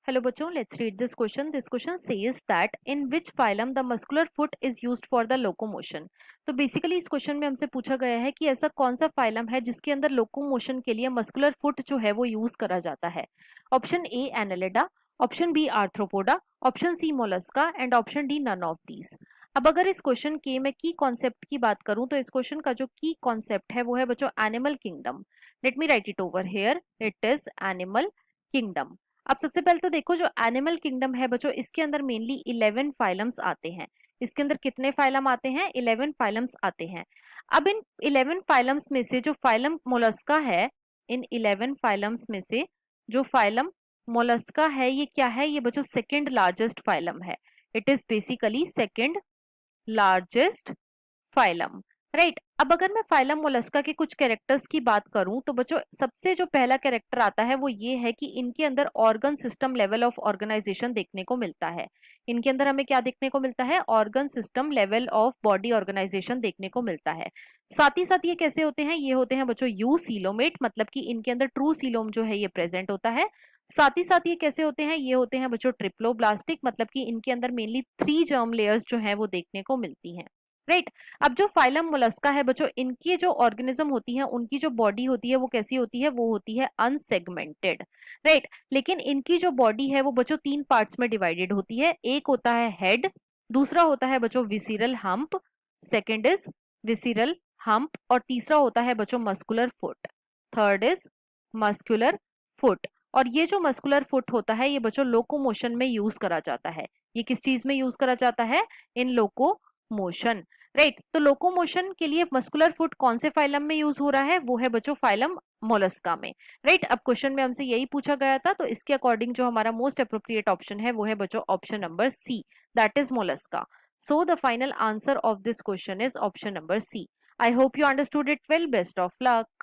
Hello बच्चों, let's read this question. This question says that in which phylum the muscular foot is used for the locomotion. तो basically इस question में हमसे पूछा गया है कि ऐसा कौन सा फाइलम है जिसके अंदर लोकोमोशन के लिए मस्कुलर फुट जो है वो यूज करा जाता है. Option A Annelida, option B Arthropoda, option C Mollusca and option D none of these. अब अगर इस क्वेश्चन के मैं की कॉन्सेप्ट की बात करूं तो इस क्वेश्चन का जो की कॉन्सेप्ट है वो है बच्चों animal kingdom. Let me right it over here. It is animal kingdom. अब सबसे पहले तो देखो जो एनिमल किंगडम है बच्चों इसके अंदर मेनली 11 फाइलम्स आते हैं. इसके अंदर कितने फाइलम आते हैं? 11 फाइलम्स आते हैं. अब इन 11 फाइलम्स में से जो फाइलम मोलस्का है, इन 11 फाइलम्स में से जो फाइलम मोलस्का है ये क्या है? ये बच्चों सेकंड लार्जेस्ट फाइलम है. It is basically second largest phylum. Right. अब अगर मैं फाइलम मोलस्का के कुछ कैरेक्टर्स की बात करूं तो बच्चों सबसे जो पहला कैरेक्टर आता है वो ये है कि इनके अंदर organ system level of organisation देखने को मिलता है. इनके अंदर हमें क्या देखने को मिलता है? Organ system level of body organisation देखने को मिलता है. साथ ही साथ ये कैसे होते हैं? ये होते हैं बच्चों यू सीलोमेट, मतलब कि इनके अंदर ट्रू सीलोम जो है ये प्रेजेंट होता है. साथ ही साथ ये कैसे होते हैं? ये होते हैं बच्चों ट्रिप्लोब्लास्टिक, मतलब कि इनके अंदर मेनली 3 जर्म लेयर्स जो है वो देखने को मिलती हैं. राइट. अब जो फाइलम मोलस्का है बच्चों इनकी जो ऑर्गेनिज्म होती है उनकी जो बॉडी होती है वो कैसी होती है? वो होती है अनसेगमेंटेड. राइट. लेकिन इनकी जो बॉडी है वो बच्चों 3 पार्ट्स में डिवाइडेड होती है. एक होता है हेड, दूसरा होता है बच्चों विसिरल हम्प, सेकेंड इज विसिरल हम्प, और तीसरा होता है बच्चों muscular foot. Third is muscular foot. और ये जो मस्कुलर फुट होता है ये बच्चों लोकोमोशन में यूज करा जाता है. ये किस चीज में यूज करा जाता है? In locomotion. राइट. तो लोकोमोशन के लिए मस्कुलर फुट कौन से फाइलम में यूज हो रहा है? वो है बच्चों फाइलम मोलस्का में. राइट. अब क्वेश्चन में हमसे यही पूछा गया था तो इसके अकॉर्डिंग जो हमारा मोस्ट अप्रोप्रिएट ऑप्शन है वो है बच्चों option number C, that is Mollusca. So the final answer of this question is option number C. I hope you understood it well. Best of luck.